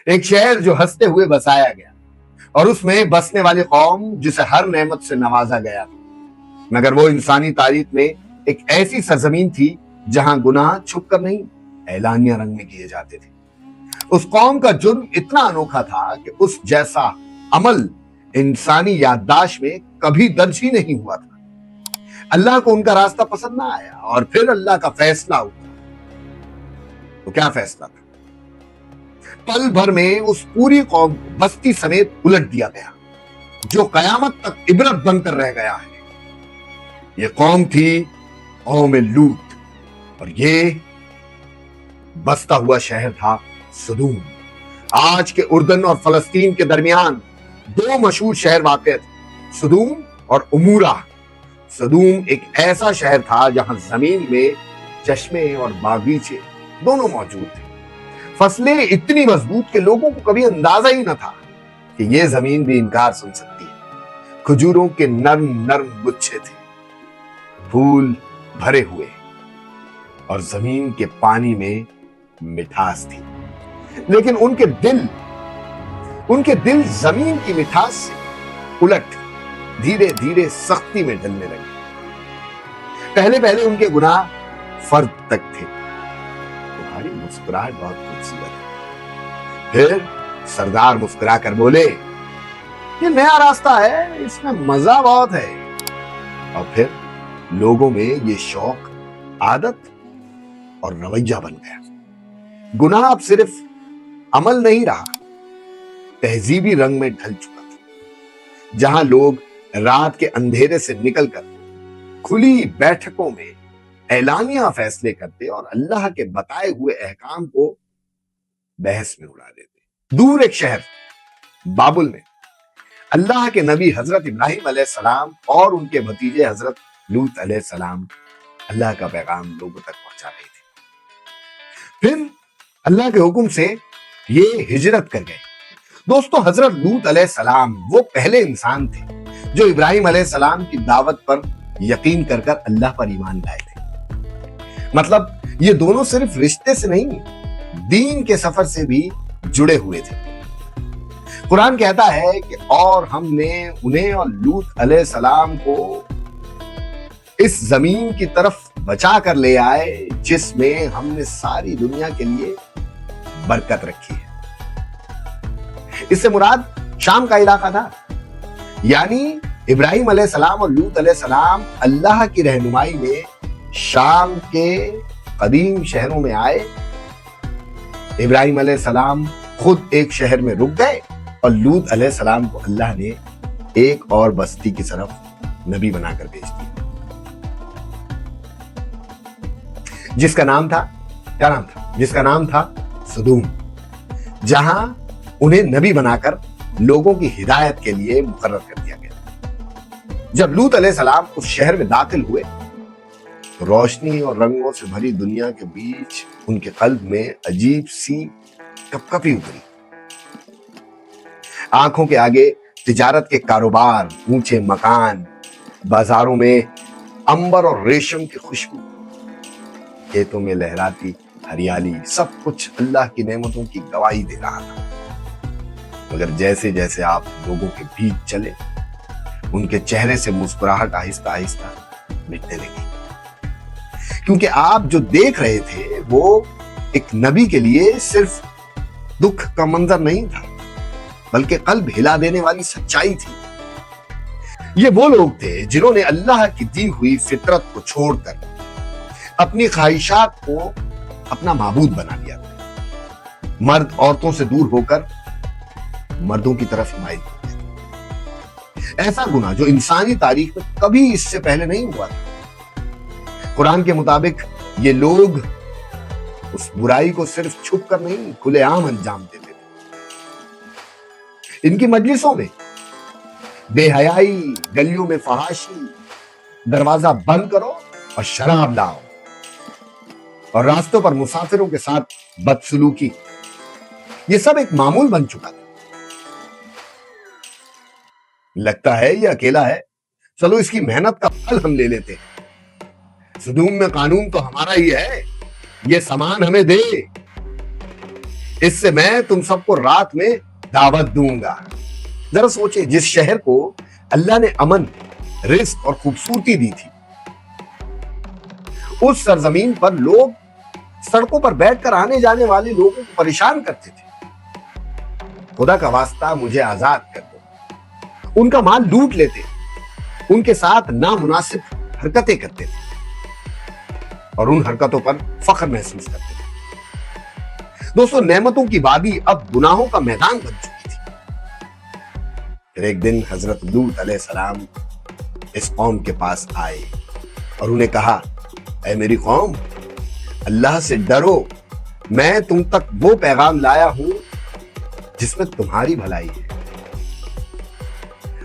ایک شہر جو ہنستے ہوئے بسایا گیا اور اس میں بسنے والی قوم جسے ہر نعمت سے نوازا گیا، مگر وہ انسانی تاریخ میں ایک ایسی سرزمین تھی جہاں گناہ چھپ کر نہیں، اعلانیہ رنگ میں کیے جاتے تھے۔ اس قوم کا جرم اتنا انوکھا تھا کہ اس جیسا عمل انسانی یادداشت میں کبھی درج ہی نہیں ہوا تھا۔ اللہ کو ان کا راستہ پسند نہ آیا اور پھر اللہ کا فیصلہ ہوا۔ تو کیا فیصلہ تھا؟ پل بھر میں اس پوری قوم کو بستی سمیت الٹ دیا گیا، جو قیامت تک عبرت بن کر رہ گیا ہے۔ یہ قوم تھی قوم لوط، اور یہ بستا ہوا شہر تھا سدوم۔ آج کے اردن اور فلسطین کے درمیان دو مشہور شہر واقع تھے، سدوم اور عمورہ۔ سدوم ایک ایسا شہر تھا جہاں زمین میں چشمے اور باغیچے دونوں موجود تھے، فصلیں اتنی مضبوط کہ لوگوں کو کبھی اندازہ ہی نہ تھا کہ یہ زمین بھی انکار سن سکتی ہے۔ کھجوروں کے نرم نرم گچھے تھے، پھول بھرے ہوئے، اور زمین کے پانی میں مٹھاس تھی، لیکن ان کے دل زمین کی مٹھاس سے الٹ دھیرے دھیرے سختی میں ڈلنے لگے۔ پہلے ان کے گناہ فرد تک تھے، تمہاری مسکراہٹ بہت خوبصورت ہے۔ پھر سردار مسکرا کر بولے، یہ نیا راستہ ہے، اس میں مزہ بہت ہے۔ اور پھر لوگوں میں یہ شوق عادت اور رویہ بن گیا۔ گناہ اب صرف عمل نہیں رہا، تہذیبی رنگ میں ڈھل چکا تھا۔ جہاں لوگ رات کے اندھیرے سے نکل کر کھلی بیٹھکوں میں اعلانیہ فیصلے کرتے اور اللہ کے بتائے ہوئے احکام کو بحث میں اڑا دیتے۔ دور ایک شہر بابل میں اللہ کے نبی حضرت ابراہیم علیہ السلام اور ان کے بھتیجے حضرت لوط علیہ السلام اللہ کا پیغام لوگوں تک پہنچا رہے تھے۔ پھر اللہ کے حکم سے یہ ہجرت کر گئے۔ دوستو، حضرت لوط علیہ السلام وہ پہلے انسان تھے جو ابراہیم علیہ السلام کی دعوت پر یقین کر کر اللہ پر ایمان لائے تھے۔ مطلب یہ دونوں صرف رشتے سے نہیں، دین کے سفر سے بھی جڑے ہوئے تھے۔ قرآن کہتا ہے کہ اور ہم نے انہیں اور لوط علیہ السلام کو اس زمین کی طرف بچا کر لے آئے جس میں ہم نے ساری دنیا کے لیے برکت رکھی ہے۔ اس سے مراد شام کا علاقہ تھا، یعنی ابراہیم علیہ السلام اور لوط علیہ السلام اللہ کی رہنمائی میں شام کے قدیم شہروں میں آئے۔ ابراہیم علیہ السلام خود ایک شہر میں رک گئے اور لوط علیہ السلام کو اللہ نے ایک اور بستی کی طرف نبی بنا کر بھیج دیا، جس کا نام تھا سدوم، جہاں انہیں نبی بنا کر لوگوں کی ہدایت کے لیے مقرر کر دیا گیا۔ جب لوط علیہ السلام اس شہر میں داخل ہوئے تو روشنی اور رنگوں سے بھری دنیا کے بیچ ان کے قلب میں عجیب سی کپکپی اتری۔ آنکھوں کے آگے تجارت کے کاروبار، اونچے مکان، بازاروں میں عنبر اور ریشم کی خوشبو، کھیتوں میں لہراتی ہریالی، سب کچھ اللہ کی نعمتوں کی گواہی دے رہا تھا۔ مگر جیسے جیسے آپ لوگوں کے بیچ چلے، ان کے چہرے سے مسکراہٹ آہستہ آہستہ مٹنے لگی، کیونکہ آپ جو دیکھ رہے تھے وہ ایک نبی کے لیے صرف دکھ کا منظر نہیں تھا، بلکہ قلب ہلا دینے والی سچائی تھی۔ یہ وہ لوگ تھے جنہوں نے اللہ کی دی ہوئی فطرت کو چھوڑ کر اپنی خواہشات کو اپنا معبود بنا لیا تھا۔ مرد عورتوں سے دور ہو کر مردوں کی طرف مائل ہوتے تھے۔ ایسا گناہ جو انسانی تاریخ میں کبھی اس سے پہلے نہیں ہوا تھا۔ قرآن کے مطابق یہ لوگ اس برائی کو صرف چھپ کر نہیں، کھلے عام انجام دیتے تھے۔ ان کی مجلسوں میں بے حیائی، گلیوں میں فحاشی، دروازہ بند کرو اور شراب لاؤ، اور راستوں پر مسافروں کے ساتھ بدسلوکی، یہ سب ایک معمول بن چکا تھا۔ لگتا ہے یہ اکیلا ہے، چلو اس کی محنت کا پھل ہم لے لیتے ہیں۔ سدوم میں قانون تو ہمارا ہی ہے، یہ سامان ہمیں دے۔ اس سے میں تم سب کو رات میں دعوت دوں گا۔ ذرا سوچیں، جس شہر کو اللہ نے امن، رزق اور خوبصورتی دی تھی، اس سرزمین پر لوگ سڑکوں پر بیٹھ کر آنے جانے والے لوگوں کو پریشان کرتے تھے۔ خدا کا واسطہ مجھے آزاد کر دو۔ ان کا مال لوٹ لیتے، ان کے ساتھ نامناسب حرکتیں کرتے تھے اور ان حرکتوں پر فخر محسوس کرتے تھے۔ دوستو، نعمتوں کی وادی اب گناہوں کا میدان بن چکی تھی۔ پھر ایک دن حضرت لوط علیہ السلام اس قوم کے پاس آئے اور انہیں کہا، اے میری قوم، اللہ سے ڈرو، میں تم تک وہ پیغام لایا ہوں جس میں تمہاری بھلائی ہے۔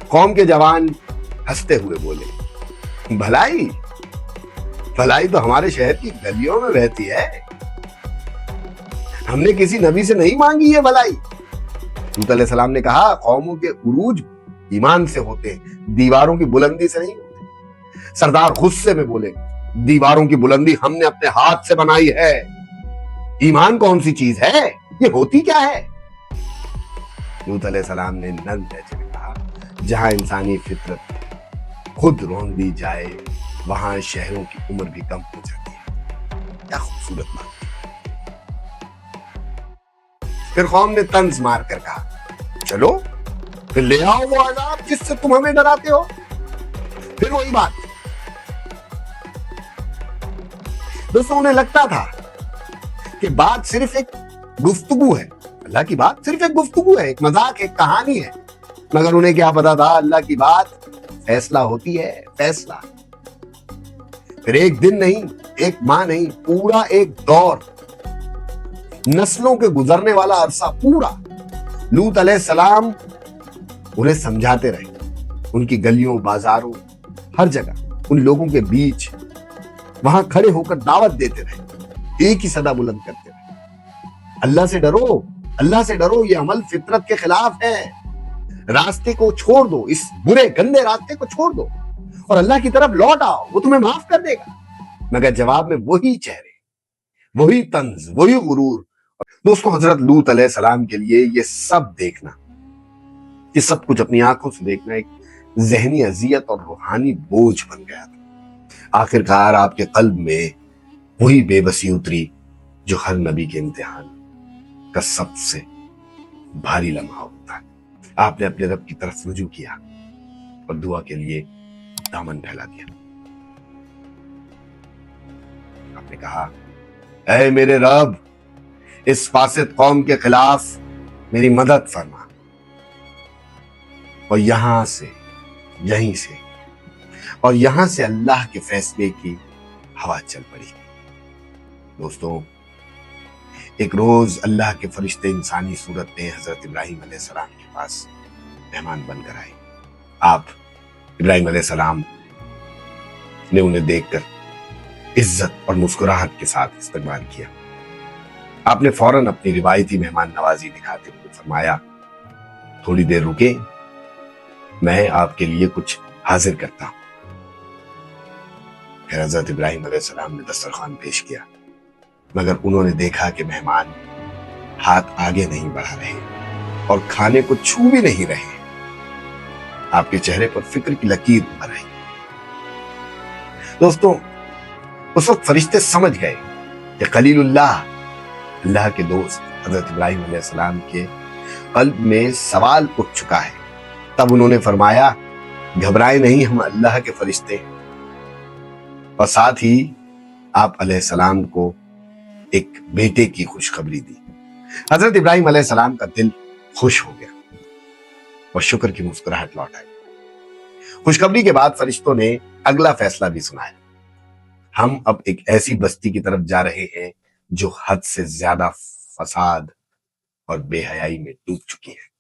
قوم کے جوان ہنستے ہوئے بولے، بھلائی؟ بھلائی تو ہمارے شہر کی گلیوں میں بہتی ہے، ہم نے کسی نبی سے نہیں مانگی یہ بھلائی۔ لوط علیہ السلام نے کہا، قوموں کے عروج ایمان سے ہوتے ہیں، دیواروں کی بلندی سے نہیں ہوتے۔ سردار غصے میں بولے، دیواروں کی بلندی ہم نے اپنے ہاتھ سے بنائی ہے، ایمان کون سی چیز ہے، یہ ہوتی کیا ہے؟ لوط علیہ السلام نے نرم لہجے میں کہا، جہاں انسانی فطرت خود رون دی جائے وہاں شہروں کی عمر بھی کم ہو جاتی ہے۔ کیا خوبصورت بات۔ پھر قوم نے طنز مار کر کہا، چلو پھر لے آؤ وہ عذاب جس سے تم ہمیں ڈراتے ہو۔ پھر وہی بات۔ دوستوں، انہیں لگتا تھا کہ بات صرف ایک گفتگو ہے، اللہ کی بات صرف ایک گفتگو ہے، ایک مذاق، ایک کہانی ہے، مگر انہیں کیا پتا تھا اللہ کی بات فیصلہ ہوتی ہے، فیصلہ۔ پھر ایک دن نہیں، ایک ماہ نہیں، پورا ایک دور، نسلوں کے گزرنے والا عرصہ پورا لوط علیہ السلام انہیں سمجھاتے رہے، ان کی گلیوں، بازاروں، ہر جگہ ان لوگوں کے بیچ وہاں کھڑے ہو کر دعوت دیتے رہے، ایک ہی صدا بلند کرتے رہے، اللہ سے ڈرو، اللہ سے ڈرو، یہ عمل فطرت کے خلاف ہے، راستے کو چھوڑ دو، اس برے گندے راستے کو چھوڑ دو اور اللہ کی طرف لوٹ آؤ، وہ تمہیں معاف کر دے گا۔ مگر جواب میں وہی چہرے، وہی طنز، وہی غرور۔ دوستوں، حضرت لوط علیہ السلام کے لیے یہ سب دیکھنا، یہ سب کچھ اپنی آنکھوں سے دیکھنا ایک ذہنی اذیت اور روحانی بوجھ بن گیا تھا۔ آخرکار آپ کے قلب میں وہی بے بسی اتری جو ہر نبی کے امتحان کا سب سے بھاری لمحہ ہوتا ہے۔ آپ نے اپنے رب کی طرف رجوع کیا اور دعا کے لیے دامن پھیلا دیا۔ آپ نے کہا، اے میرے رب، اس فاسد قوم کے خلاف میری مدد فرما۔ اور یہاں سے، یہیں سے اور یہاں سے اللہ کے فیصلے کی ہوا چل پڑی۔ دوستوں، ایک روز اللہ کے فرشتے انسانی صورت میں حضرت ابراہیم علیہ السلام کے پاس مہمان بن کر آئے۔ آپ ابراہیم علیہ السلام نے انہیں دیکھ کر عزت اور مسکراہٹ کے ساتھ استقبال کیا۔ آپ نے فوراً اپنی روایتی مہمان نوازی دکھاتے ہوئے فرمایا، تھوڑی دیر رکے، میں آپ کے لیے کچھ حاضر کرتا ہوں۔ پھر حضرت ابراہیم علیہ السلام نے دسترخوان پیش کیا، مگر انہوں نے دیکھا کہ مہمان ہاتھ آگے نہیں بڑھا رہے اور کھانے کو چھو بھی نہیں رہے۔ آپ کے چہرے پر فکر کی لکیر ابھر آئی۔ دوستوں، اس وقت فرشتے سمجھ گئے کہ خلیل اللہ، اللہ کے دوست حضرت ابراہیم علیہ السلام کے قلب میں سوال اٹھ چکا ہے۔ تب انہوں نے فرمایا، گھبرائے نہیں، ہم اللہ کے فرشتے ہیں۔ اور ساتھ ہی آپ علیہ السلام کو ایک بیٹے کی خوشخبری دی۔ حضرت ابراہیم علیہ السلام کا دل خوش ہو گیا اور شکر کی مسکراہٹ لوٹ آئی۔ خوشخبری کے بعد فرشتوں نے اگلا فیصلہ بھی سنایا۔ ہم اب ایک ایسی بستی کی طرف جا رہے ہیں جو حد سے زیادہ فساد اور بے حیائی میں ڈوب چکی ہے۔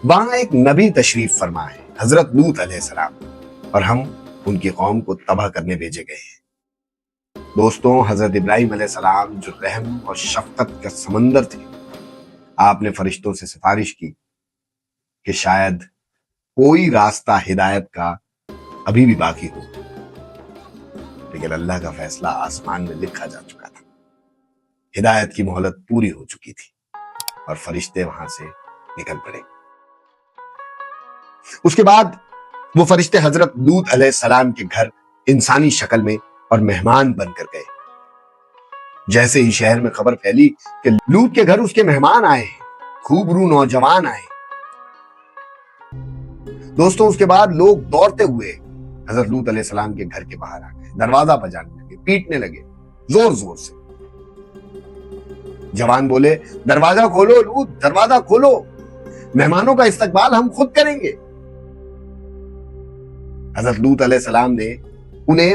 وہاں ایک نبی تشریف فرما ہے، حضرت لوط علیہ السلام، اور ہم ان کی قوم کو تباہ کرنے بھیجے گئے ہیں۔ دوستوں، حضرت ابراہیم علیہ السلام جو رحم اور شفقت کا سمندر تھے، آپ نے فرشتوں سے سفارش کی کہ شاید کوئی راستہ ہدایت کا ابھی بھی باقی ہو، لیکن اللہ کا فیصلہ آسمان میں لکھا جا چکا تھا، ہدایت کی مہلت پوری ہو چکی تھی۔ اور فرشتے وہاں سے نکل پڑے۔ اس کے بعد وہ فرشتے حضرت لوط علیہ السلام کے گھر انسانی شکل میں اور مہمان بن کر گئے۔ جیسے ہی شہر میں خبر پھیلی کہ لوط کے گھر اس کے مہمان آئے ہیں، خوب رو نوجوان آئے۔ دوستوں اس کے بعد لوگ دوڑتے ہوئے حضرت لوط علیہ السلام کے گھر کے باہر آ گئے، دروازہ بجانے لگے، پیٹنے لگے زور زور سے۔ جوان بولے دروازہ کھولو لوط، دروازہ کھولو، مہمانوں کا استقبال ہم خود کریں گے۔ حضرت لوط علیہ السلام نے انہیں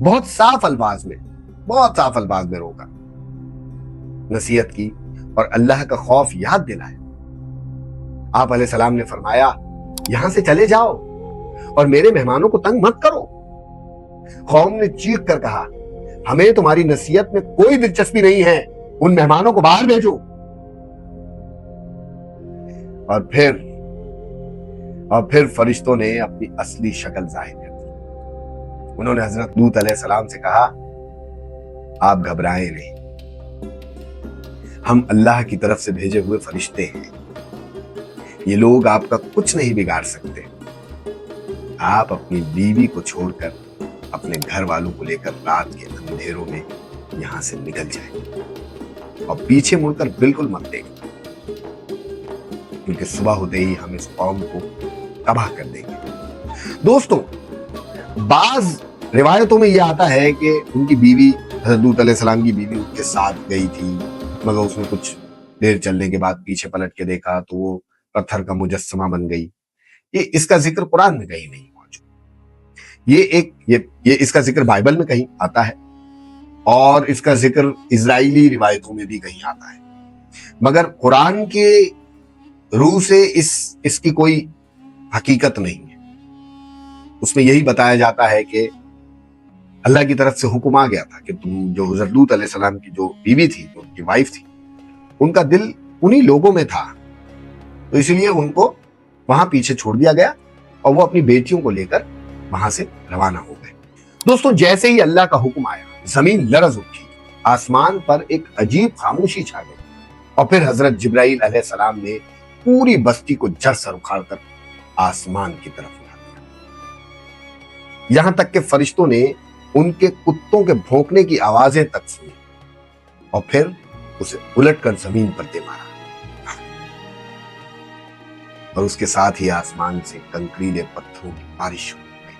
بہت صاف الفاظ میں روکا، نصیحت کی اور اللہ کا خوف یاد دلایا۔ آپ علیہ السلام نے فرمایا یہاں سے چلے جاؤ اور میرے مہمانوں کو تنگ مت کرو۔ قوم نے چیخ کر کہا ہمیں تمہاری نصیحت میں کوئی دلچسپی نہیں ہے، ان مہمانوں کو باہر بھیجو۔ اور پھر فرشتوں نے اپنی اصلی شکل ظاہر کر دی۔ انہوں نے حضرت لوط علیہ السلام سے کہا آپ گھبرائیں نہیں، ہم اللہ کی طرف سے بھیجے ہوئے فرشتے ہیں، یہ لوگ آپ کا کچھ نہیں بگاڑ سکتے۔ آپ اپنی بیوی کو چھوڑ کر اپنے گھر والوں کو لے کر رات کے اندھیروں میں یہاں سے نکل جائیں اور پیچھے مڑ کر بالکل مت دیکھیں، کیونکہ صبح ہوتے ہی ہم اس قوم کو تباہ کر دیں گے۔ دوستوں بعض روایتوں میں یہ آتا ہے کہ ان کی بیوی حضرت لوط علیہ السلام کی بیوی ان کے ساتھ گئی تھی، مگر اس نے کچھ دیر چلنے کے بعد پیچھے پلٹ کے دیکھا تو وہ پتھر کا مجسمہ بن گئی۔ یہ اس کا ذکر قرآن میں کہیں نہیں موجود، یہ اس کا ذکر بائبل میں کہیں آتا ہے اور اس کا ذکر اسرائیلی روایتوں میں بھی کہیں آتا ہے، مگر قرآن کے روح سے اس کی کوئی حقیقت نہیں ہے۔ اس میں یہی بتایا جاتا ہے کہ اللہ کی طرف سے حکم آ گیا تھا کہ تم جو حضرت لوط علیہ السلام کی جو بیوی تھی، جو ان کی وائف تھی، ان کا دل انہی لوگوں میں تھا، تو اس لیے ان کو وہاں پیچھے چھوڑ دیا گیا اور وہ اپنی بیٹیوں کو لے کر وہاں سے روانہ ہو گئے۔ دوستوں جیسے ہی اللہ کا حکم آیا زمین لرز اٹھی، آسمان پر ایک عجیب خاموشی چھا گئی اور پھر حضرت جبرائیل علیہ السلام نے پوری بستی کو جڑ سے اکھاڑ کر آسمان کی طرف اٹھا دیا، یہاں تک کہ فرشتوں نے ان کے کتوں کے بھونکنے کی آوازیں تک سنی اور پھر اسے الٹ کر زمین پر دے مارا، اور اس کے ساتھ ہی آسمان سے کنکریلے پتھروں کی بارش ہو گئی۔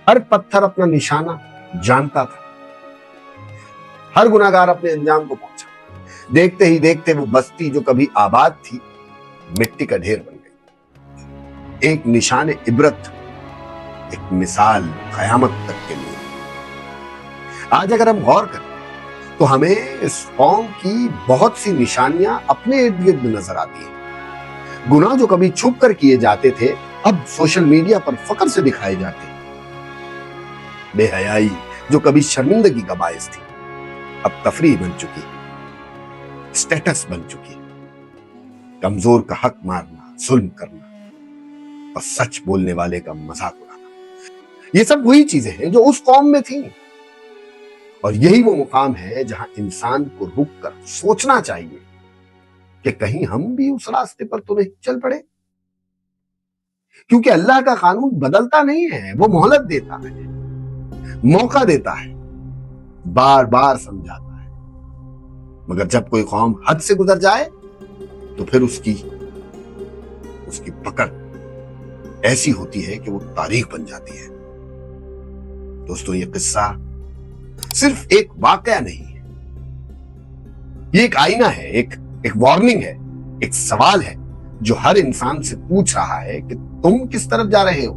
ہر پتھر اپنا نشانہ جانتا تھا، ہر گناہگار اپنے انجام کو پہنچا۔ دیکھتے ہی دیکھتے وہ بستی جو کبھی آباد تھی مٹی کا ڈھیر بن گئی، ایک نشان عبرت، ایک مثال قیامت تک کے لیے۔ آج اگر ہم غور کریں تو ہمیں اس قوم کی بہت سی نشانیاں اپنے ارد گرد نظر آتی ہیں۔ گناہ جو کبھی چھپ کر کیے جاتے تھے اب سوشل میڈیا پر فخر سے دکھائے جاتے ہیں، بے حیائی جو کبھی شرمندگی کا باعث تھی اب تفریح بن چکی، اسٹیٹس بن چکی، کمزور کا حق مارنا، ظلم کرنا اور سچ بولنے والے کا مذاق اڑانا، یہ سب وہی چیزیں ہیں جو اس قوم میں تھیں، اور یہی وہ مقام ہے جہاں انسان کو رک کر سوچنا چاہیے کہ کہیں ہم بھی اس راستے پر تو نہیں چل پڑے، کیونکہ اللہ کا قانون بدلتا نہیں ہے، وہ مہلت دیتا ہے، موقع دیتا ہے، بار بار سمجھاتا ہے، مگر جب کوئی قوم حد سے گزر جائے تو پھر اس کی پکڑ ایسی ہوتی ہے کہ وہ تاریخ بن جاتی ہے۔ دوستو یہ قصہ صرف ایک واقعہ نہیں ہے، یہ ایک آئینہ ہے، ایک وارننگ ہے، ایک سوال ہے جو ہر انسان سے پوچھ رہا ہے کہ تم کس طرف جا رہے ہو،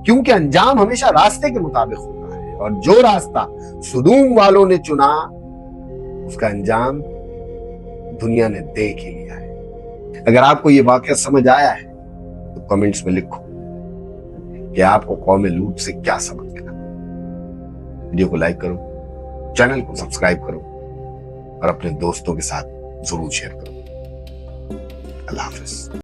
کیونکہ انجام ہمیشہ راستے کے مطابق ہوتا ہے، اور جو راستہ سدوم والوں نے چنا اس کا انجام دنیا نے دیکھ ہی لیا ہے۔ اگر آپ کو یہ واقعہ سمجھ آیا ہے تو کمنٹس میں لکھو کہ آپ کو قوم لوط سے کیا سبق ملا۔ ویڈیو کو لائک کرو، چینل کو سبسکرائب کرو اور اپنے دوستوں کے ساتھ ضرور شیئر کرو۔ اللہ حافظ۔